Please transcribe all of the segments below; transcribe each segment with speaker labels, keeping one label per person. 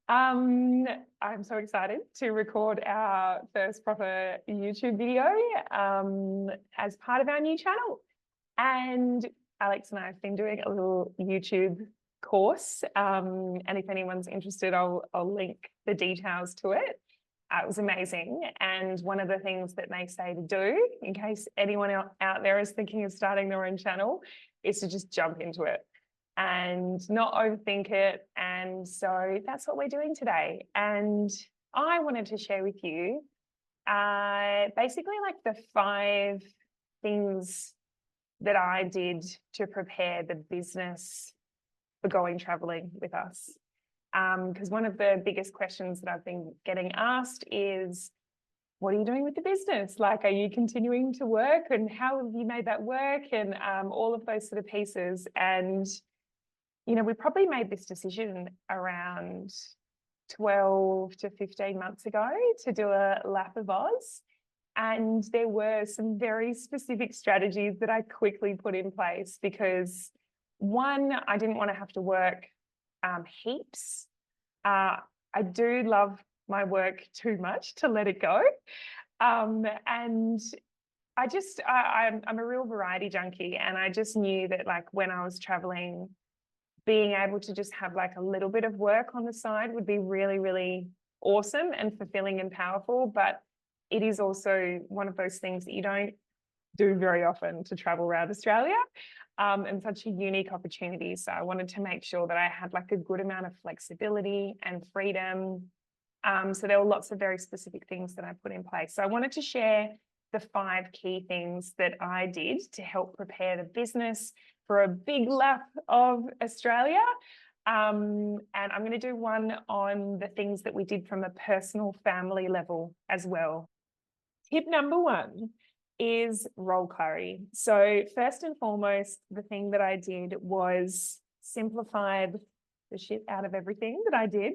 Speaker 1: Um, I'm so excited to record our first proper YouTube video as part of our new channel. And Alex and I have been doing a little YouTube course. And if anyone's interested, I'll link the details to it. It was amazing. And one of the things that they say to do, in case anyone out there is thinking of starting their own channel, is to just jump into it and not overthink it. And so that's what we're doing today. And I wanted to share with you basically like the 5 things that I did to prepare the business for going traveling with us. Because one of the biggest questions that I've been getting asked is, what are you doing with the business? Like, are you continuing to work, and how have you made that work, and all of those sort of pieces. And you know, we probably made this decision around 12 to 15 months ago to do a lap of Oz. And there were some very specific strategies that I quickly put in place because, one, I didn't want to have to work heaps. I do love my work too much to let it go. And I'm a real variety junkie, and I just knew that, like, when I was traveling, being able to just have like a little bit of work on the side would be really, really awesome and fulfilling and powerful. But it is also one of those things that you don't do very often, to travel around Australia, and such a unique opportunity. So I wanted to make sure that I had like a good amount of flexibility and freedom. So there were lots of very specific things that I put in place. So I wanted to share the 5 key things that I did to help prepare the business for a big lap of Australia. And I'm going to do one on the things that we did from a personal family level as well. Tip number 1 is roll clarity. So first and foremost, the thing that I did was simplified the shit out of everything that I did.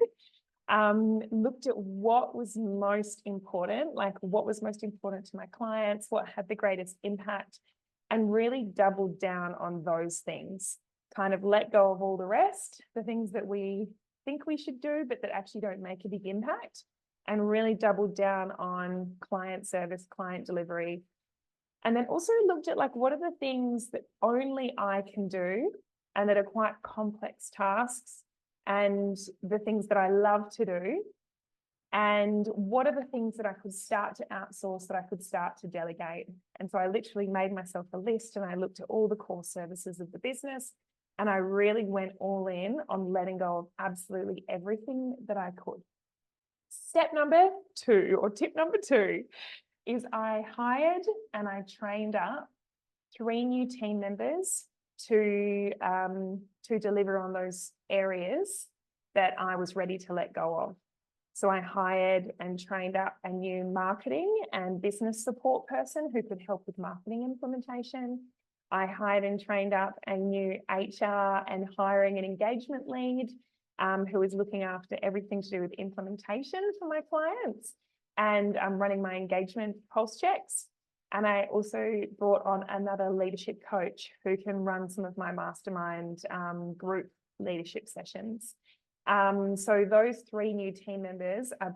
Speaker 1: Looked at what was most important, like what was most important to my clients, what had the greatest impact, and really doubled down on those things. Kind of let go of all the rest, the things that we think we should do, but that actually don't make a big impact, and really doubled down on client service, client delivery. And then also looked at, like, what are the things that only I can do and that are quite complex tasks, and the things that I love to do, and what are the things that I could start to outsource, that I could start to delegate. And so I literally made myself a list, and I looked at all the core services of the business, and I really went all in on letting go of absolutely everything that I could. Step number 2, or tip number 2, is I hired and I trained up 3 new team members to deliver on those areas that I was ready to let go of. So I hired and trained up a new marketing and business support person who could help with marketing implementation. I hired and trained up a new HR and hiring and engagement lead who is looking after everything to do with implementation for my clients, and I'm running my engagement pulse checks. And I also brought on another leadership coach who can run some of my mastermind group leadership sessions. So those 3 new team members are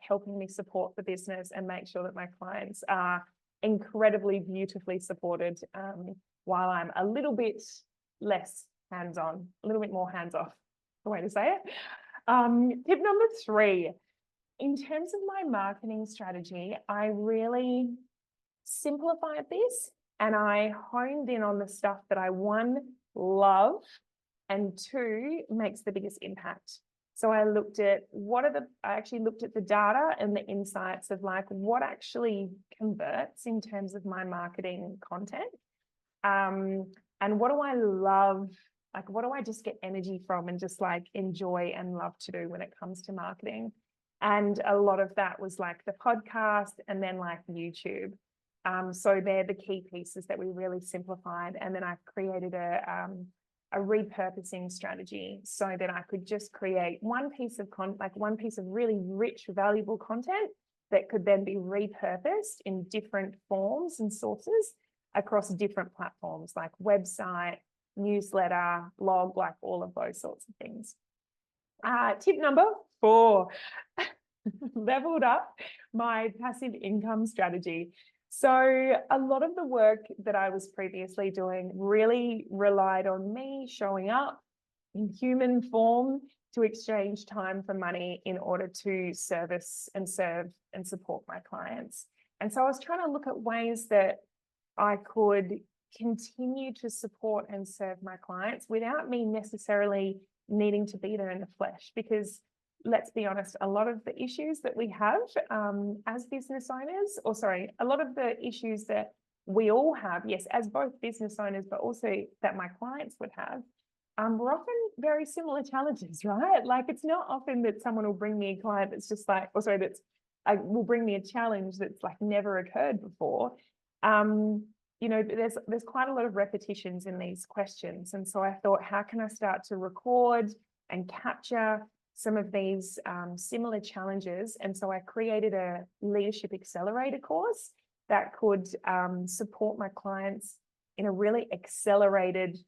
Speaker 1: helping me support the business and make sure that my clients are incredibly beautifully supported, while I'm a little bit less hands-on, a little bit more hands-off, the way to say it. Tip number 3, in terms of my marketing strategy, I really simplified this, and I honed in on the stuff that I, 1, love, and 2, makes the biggest impact. So I actually looked at the data and the insights of, like, what actually converts in terms of my marketing content. And what do I love? Like, what do I just get energy from and just like enjoy and love to do when it comes to marketing? And a lot of that was like the podcast and then like YouTube. So they're the key pieces that we really simplified. And then I created a repurposing strategy so that I could just create one piece of one piece of really rich, valuable content that could then be repurposed in different forms and sources across different platforms like website, newsletter, blog, like all of those sorts of things. Tip number for leveled up my passive income strategy. So a lot of the work that I was previously doing really relied on me showing up in human form to exchange time for money in order to service and serve and support my clients. And so I was trying to look at ways that I could continue to support and serve my clients without me necessarily needing to be there in the flesh, because let's be honest, a lot of the issues that we have as business owners, or sorry, a lot of the issues that we all have, yes, as both business owners, but also that my clients would have, were often very similar challenges, right? Like it's not often that someone will bring me a client that's just like, or sorry, that's will bring me a challenge that's like never occurred before. You know, there's quite a lot of repetitions in these questions. And so I thought, how can I start to record and capture some of these similar challenges? And so I created a leadership accelerator course that could support my clients in a really accelerated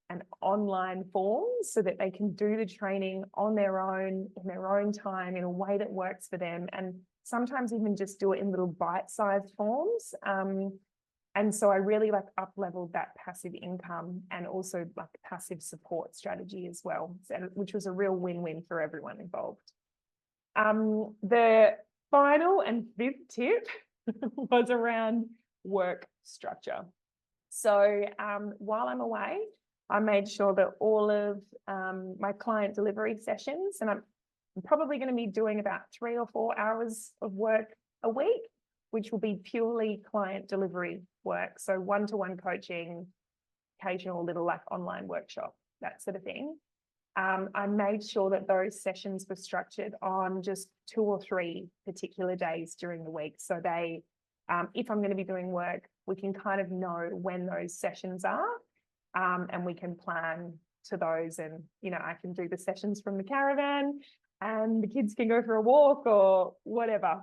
Speaker 1: and online form so that they can do the training on their own, in their own time, in a way that works for them. And sometimes even just do it in little bite-sized forms. And so I really like up-leveled that passive income and also like passive support strategy as well, which was a real win-win for everyone involved. The final and fifth tip was around work structure. So while I'm away, I made sure that all of my client delivery sessions, and I'm probably going to be doing about 3 or 4 hours of work a week, which will be purely client delivery work. So one-to-one coaching, occasional little like online workshop, that sort of thing. I made sure that those sessions were structured on just 2 or 3 particular days during the week. So they, if I'm going to be doing work, we can kind of know when those sessions are, and we can plan to those. And, you know, I can do the sessions from the caravan and the kids can go for a walk or whatever.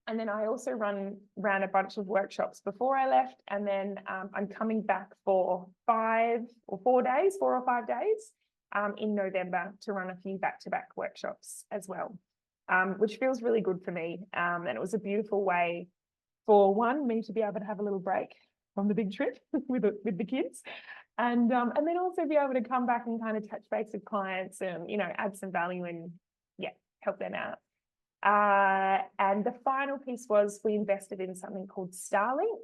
Speaker 1: And then I also ran a bunch of workshops before I left. And then I'm coming back for 4 or 5 days in November to run a few back-to-back workshops as well, which feels really good for me. And it was a beautiful way for me to be able to have a little break from the big trip with the kids. And then also be able to come back and kind of touch base with clients and, you know, add some value and, yeah, help them out. And the final piece was we invested in something called Starlink,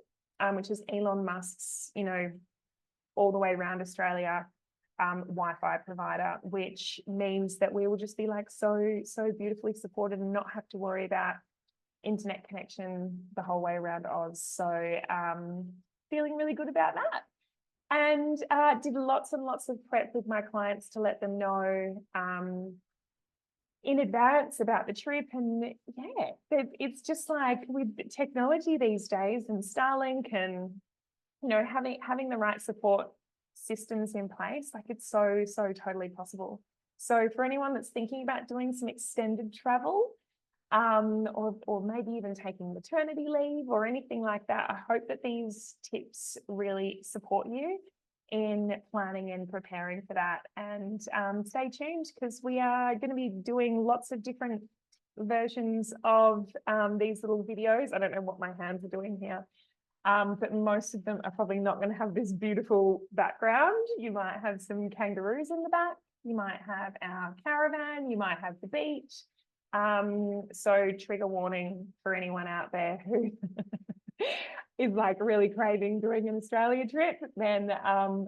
Speaker 1: which is Elon Musk's, you know, all the way around Australia Wi-Fi provider, which means that we will just be like so beautifully supported and not have to worry about internet connection the whole way around Oz. So feeling really good about that. And did lots and lots of prep with my clients to let them know in advance about the trip. And yeah, it's just like with technology these days and Starlink and, you know, having the right support systems in place, like it's so totally possible. So for anyone that's thinking about doing some extended travel, or maybe even taking maternity leave or anything like that, I hope that these tips really support you in planning and preparing for that. And stay tuned, because we are going to be doing lots of different versions of these little videos. I don't know what my hands are doing here, but most of them are probably not going to have this beautiful background. You might have some kangaroos in the back. You might have our caravan. You might have the beach. So trigger warning for anyone out there who is like really craving doing an Australia trip, then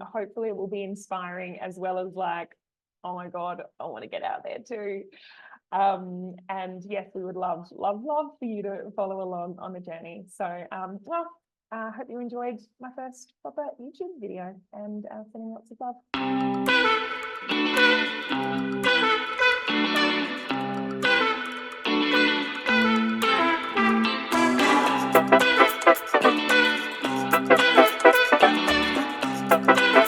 Speaker 1: hopefully it will be inspiring as well as like, oh my God, I want to get out there too. And yes, we would love for you to follow along on the journey. So I hope you enjoyed my first proper YouTube video, and sending lots of love.